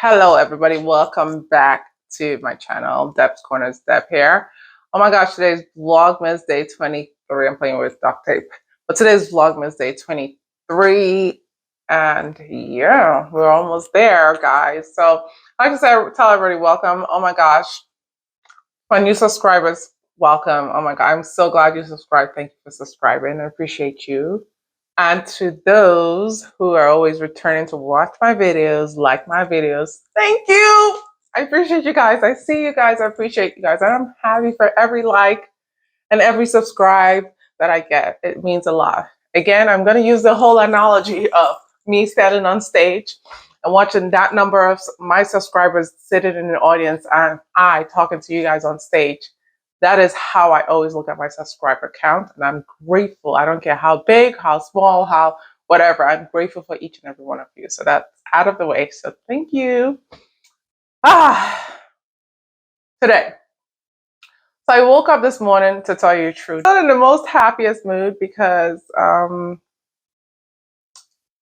Hello, everybody. Welcome back to my channel. Deb's Corners, Deb here. Oh my gosh, today's Vlogmas Day 23. I'm playing with duct tape. But today's Vlogmas Day 23. And yeah, we're almost there, guys. So I like to say, tell everybody welcome. Oh my gosh. My new subscribers, welcome. Oh my God, I'm so glad you subscribed. Thank you for subscribing. I appreciate you. And to those who are always returning to watch my videos, like my videos, thank you. I appreciate you guys. I see you guys. I appreciate you guys. And I'm happy for every like and every subscribe that I get. It means a lot. Again, I'm going to use the whole analogy of me standing on stage and watching that number of my subscribers sitting in the audience and I talking to you guys on stage. That is how I always look at my subscriber count, and I'm grateful. I don't care how big, how small, how whatever. I'm grateful for each and every one of you. So that's out of the way. So thank you. Today. So I woke up this morning, to tell you the truth, not in the most happiest mood because I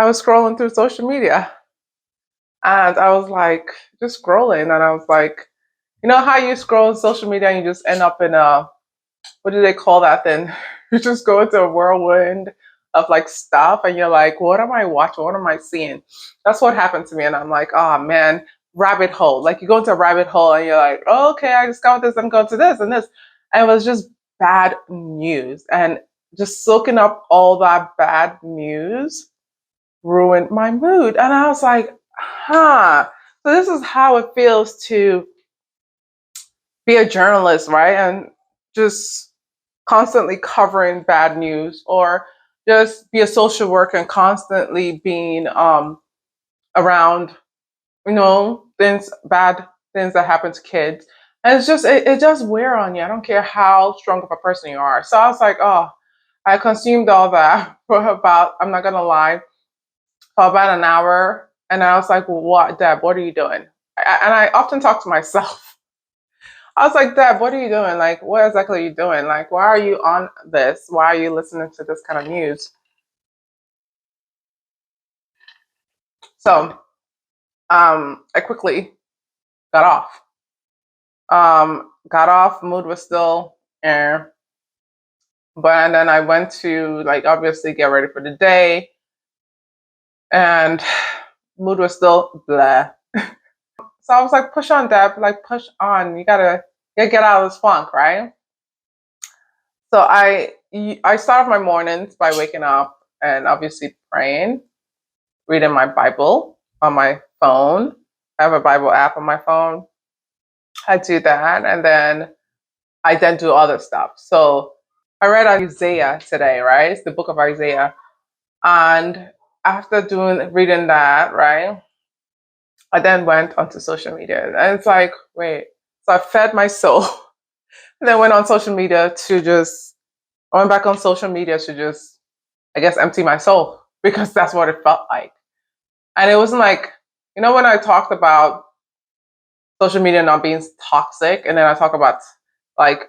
was scrolling through social media and I was like, just scrolling, and I was like, you know how you scroll on social media and you just end up in a, what do they call that thing? You just go into a whirlwind of like stuff and you're like, what am I watching? What am I seeing? That's what happened to me. And I'm like, oh man, rabbit hole. Like you go into a rabbit hole and you're like, oh, okay, I discovered this, I'm going to this and this. And it was just bad news. And just soaking up all that bad news ruined my mood. And I was like, huh. So this is how it feels to be a journalist, right? And just constantly covering bad news, or just be a social worker and constantly being around, things, bad things that happen to kids. And it's just, it does wear on you. I don't care how strong of a person you are. So I was like, oh, I consumed all that for about, I'm not going to lie, for about an hour. And I was like, what, Deb, what are you doing? And I often talk to myself. I was like, Deb, what are you doing? Like, what exactly are you doing? Like, why are you on this? Why are you listening to this kind of news? So, I quickly got off. Got off, mood was still eh. And then I went to like obviously get ready for the day, and mood was still blah. So I was like, push on, Deb, like push on. You gotta get out of this funk, right? So I start my mornings by waking up and obviously praying, reading my Bible on my phone. I have a Bible app on my phone. I do that, and then I then do other stuff. So I read Isaiah today, right? It's the book of Isaiah. And after reading that, right, I then went onto social media. And it's like, wait, so I fed my soul. And then went on social media to just, I went back on social media to just, I guess, empty my soul, because that's what it felt like. And it wasn't like, when I talked about social media not being toxic, and then I talk about like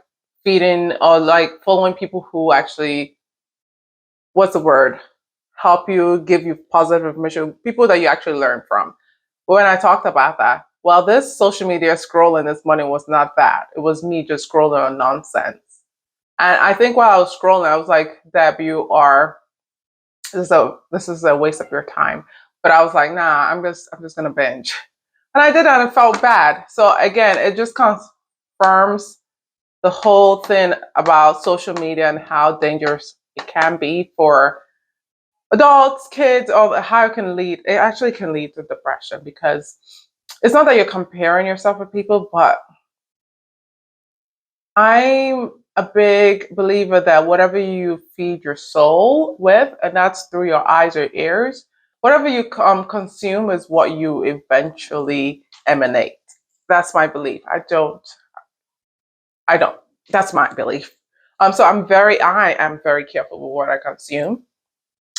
feeding or like following people who actually, what's the word, help you, give you positive information, people that you actually learn from. But when I talked about that, well, this social media scrolling this morning was not that. It was me just scrolling on nonsense. And I think while I was scrolling, I was like, Deb, this is a waste of your time. But I was like, nah, I'm just gonna binge. And I did that and felt bad. So again, it just confirms the whole thing about social media and how dangerous it can be for adults, kids, or how it can lead. It actually can lead to depression, because it's not that you're comparing yourself with people, but I'm a big believer that whatever you feed your soul with, and that's through your eyes or ears, whatever you consume is what you eventually emanate. That's my belief. I don't. That's my belief. So I am very careful with what I consume.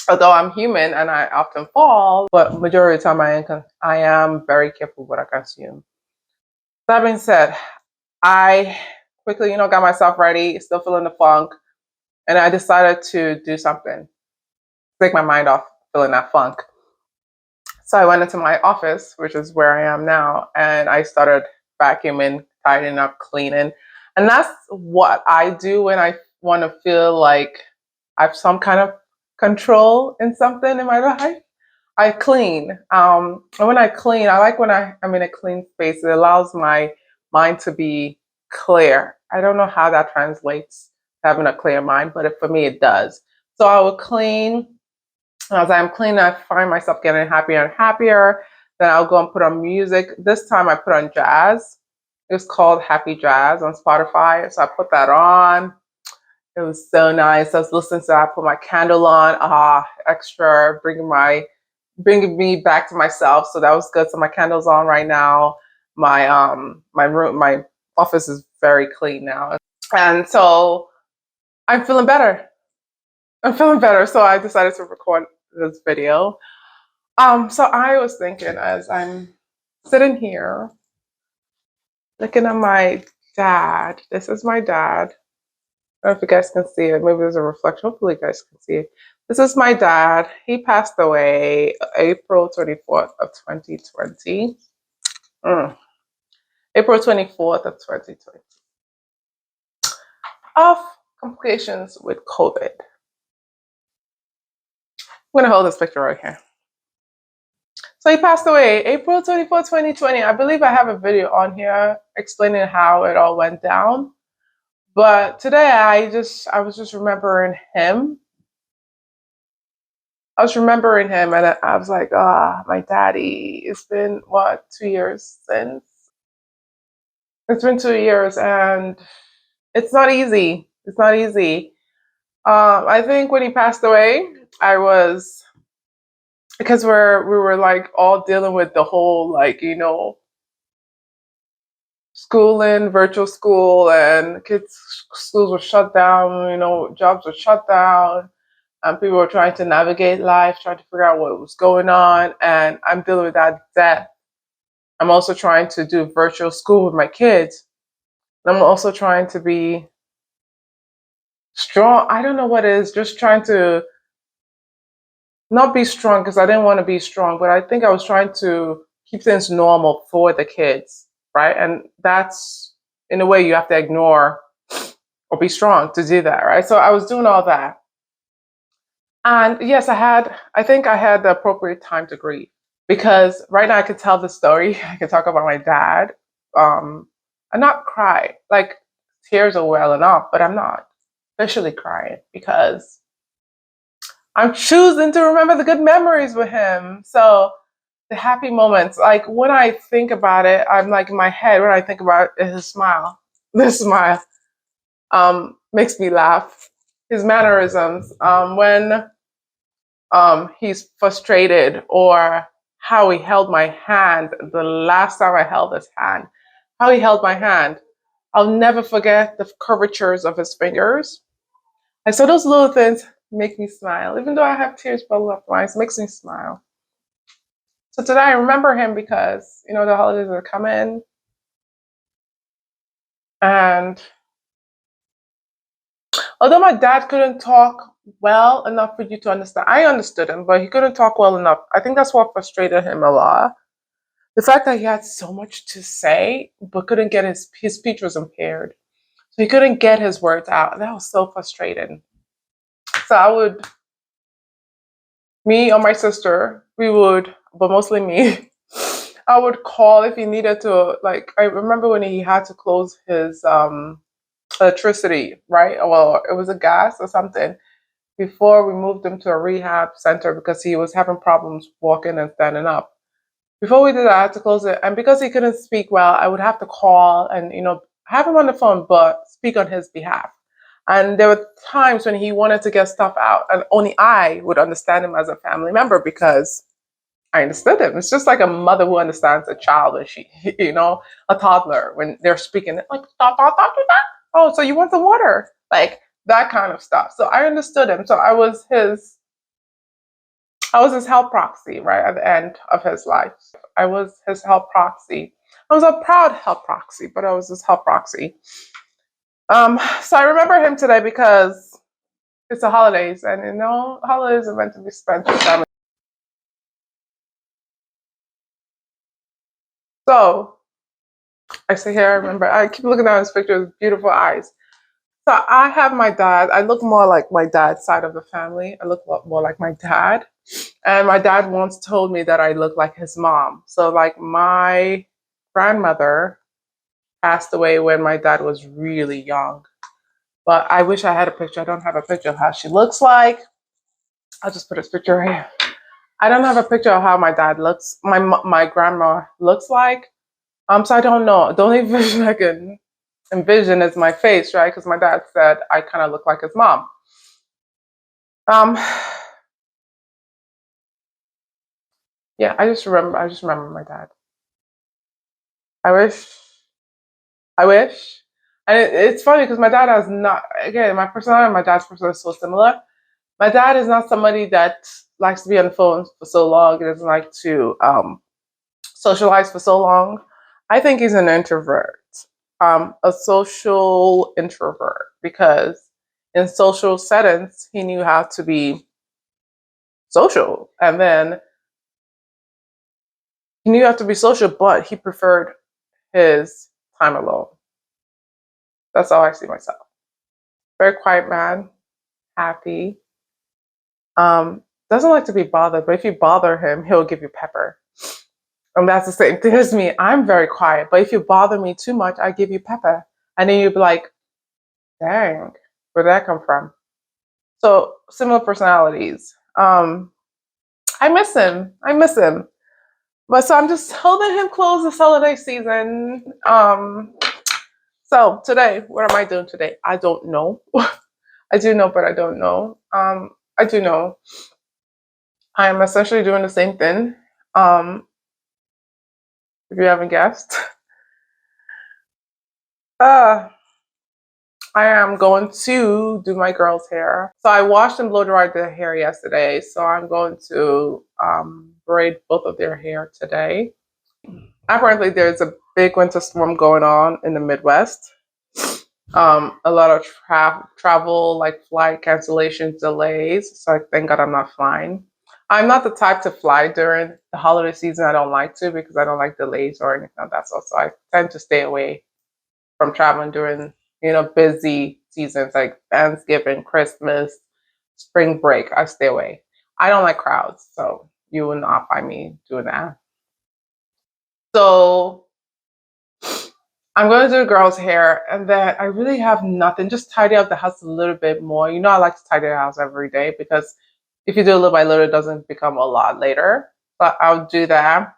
Although I'm human and I often fall, but majority of the time I am very careful with what I consume. That being said, I quickly, got myself ready, still feeling the funk, and I decided to do something, take my mind off feeling that funk. So I went into my office, which is where I am now, and I started vacuuming, tidying up, cleaning. And that's what I do when I want to feel like I have some kind of control in something in my life. I clean. And when I clean, I like when I'm in a clean space. It allows my mind to be clear. I don't know how that translates to having a clear mind, but for me, it does. So I will clean. As I'm cleaning, I find myself getting happier and happier. Then I'll go and put on music. This time I put on jazz. It's called Happy Jazz on Spotify. So I put that on. It was so nice. I was listening to that. I put my candle on. Extra, bringing me back to myself. So that was good. So my candle's on right now. My office is very clean now. And so I'm feeling better. I'm feeling better. So I decided to record this video. So I was thinking as I'm sitting here looking at my dad. This is my dad. I don't know if you guys can see it. Maybe there's a reflection. Hopefully you guys can see it. This is my dad. He passed away April 24th of 2020. April 24th of 2020. Of complications with COVID. I'm going to hold this picture right here. So he passed away April 24th, 2020. I believe I have a video on here explaining how it all went down. But today I was just remembering him. I was remembering him and I was like, my daddy. It's been what, 2 years since? It's been 2 years and it's not easy. It's not easy. I think when he passed away, I was because we were like all dealing with the whole like, schooling, virtual school, and kids schools were shut down, jobs were shut down, and people were trying to navigate life, trying to figure out what was going on. And I'm dealing with that death. I'm also trying to do virtual school with my kids. And I'm also trying to be strong. I don't know what it is, just trying to not be strong because I didn't want to be strong, but I think I was trying to keep things normal for the kids, right? And that's in a way you have to ignore or be strong to do that, right? So I was doing all that. And yes, I think I had the appropriate time to grieve because right now I could tell the story. I could talk about my dad and not cry. Like tears are welling up, but I'm not officially crying because I'm choosing to remember the good memories with him. So the happy moments, like when I think about it, I'm like in my head, when I think about it, his smile, this smile makes me laugh. His mannerisms, when he's frustrated, or how he held my hand the last time I held his hand, how he held my hand. I'll never forget the curvatures of his fingers. And so those little things make me smile. Even though I have tears bubbling up my eyes, it makes me smile. So today I remember him because, the holidays are coming. And although my dad couldn't talk well enough for you to understand, I understood him, but he couldn't talk well enough. I think that's what frustrated him a lot. The fact that he had so much to say, but couldn't get his speech was impaired. So he couldn't get his words out. That was so frustrating. So me or my sister, we would, but mostly me, I would call if he needed to. Like, I remember when he had to close his electricity, right? Well, it was a gas or something before we moved him to a rehab center because he was having problems walking and standing up. Before we did that, I had to close it. And because he couldn't speak well, I would have to call and, have him on the phone, but speak on his behalf. And there were times when he wanted to get stuff out, and only I would understand him as a family member because I understood him. It's just like a mother who understands a child, and a toddler when they're speaking, like, da, da, da, da, da. Oh, so you want the water? Like that kind of stuff. So I understood him. So I was his help proxy, right, at the end of his life. I was his help proxy. I was a proud help proxy, but I was his help proxy. So I remember him today because it's the holidays, and holidays are meant to be spent with family. So I sit here, I remember, I keep looking at his picture with beautiful eyes. So I have my dad. I look more like my dad's side of the family. I look a lot more like my dad. And my dad once told me that I look like his mom. So like my grandmother passed away when my dad was really young. But I wish I had a picture. I don't have a picture of how she looks like. I'll just put his picture right here. I don't have a picture of how my dad looks, my grandma looks like. So I don't know. The only vision I can envision is my face, right? Because my dad said I kind of look like his mom. Um, yeah, I just remember my dad. I wish, I wish. And it's funny because my dad has not, again, my personality and my dad's personality is so similar. My dad is not somebody that likes to be on the phone for so long. He doesn't like to socialize for so long. I think he's an introvert, a social introvert, because in social settings, he knew how to be social. And then he knew how to be social, but he preferred his time alone. That's how I see myself. Very quiet man, happy. Doesn't like to be bothered, but if you bother him, he'll give you pepper. And that's the same thing as me. I'm very quiet, but if you bother me too much, I give you pepper. And then you'll be like, dang, where'd that come from? So similar personalities. I miss him. I miss him. But so I'm just holding him close this holiday season. So today, what am I doing today? I don't know. I do know, but I don't know. I do know. I am essentially doing the same thing. Um, if you haven't guessed, uh, I am going to do my girl's hair. So I washed and blow dried their hair yesterday. So I'm going to braid both of their hair today. Apparently, there's a big winter storm going on in the Midwest. A lot of travel, like flight cancellations, delays. So I thank God I'm not flying. I'm not the type to fly during the holiday season. I don't like to because I don't like delays or anything like that. So I tend to stay away from traveling during, busy seasons like Thanksgiving, Christmas, spring break. I stay away. I don't like crowds, so you will not find me doing that. So I'm going to do the girl's hair, and then I really have nothing. Just tidy up the house a little bit more. I like to tidy the house every day because if you do it little by little, it doesn't become a lot later. But I'll do that.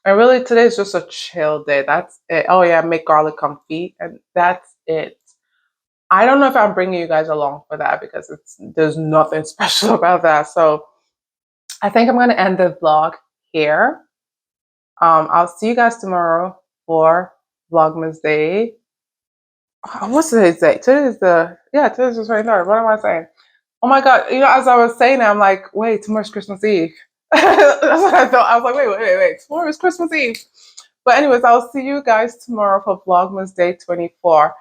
And really, today's just a chill day. That's it. Oh yeah, make garlic comfy, and that's it. I don't know if I'm bringing you guys along for that because there's nothing special about that. So I think I'm gonna end the vlog here. I'll see you guys tomorrow for Vlogmas Day. What's today's date? Today's just right there. What am I saying? Oh my God, as I was saying that, I'm like, wait, tomorrow's Christmas Eve. That's what I thought. I was like, wait, tomorrow is Christmas Eve. But anyways, I'll see you guys tomorrow for Vlogmas Day 24.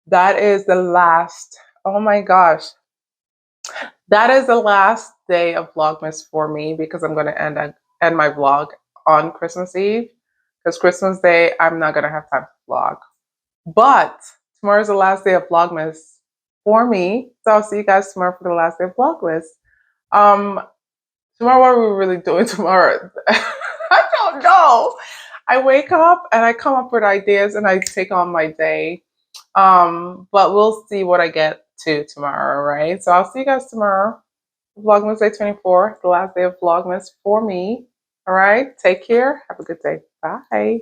That is the last, oh my gosh. That is the last day of Vlogmas for me because I'm going to end my vlog on Christmas Eve. Because Christmas Day, I'm not going to have time to vlog. But tomorrow's the last day of Vlogmas for me. So I'll see you guys tomorrow for the last day of Vlogmas. Tomorrow, what are we really doing tomorrow? I don't know. I wake up and I come up with ideas and I take on my day. But we'll see what I get to tomorrow, right? So I'll see you guys tomorrow. Vlogmas Day 24, the last day of Vlogmas for me. All right. Take care. Have a good day. Bye.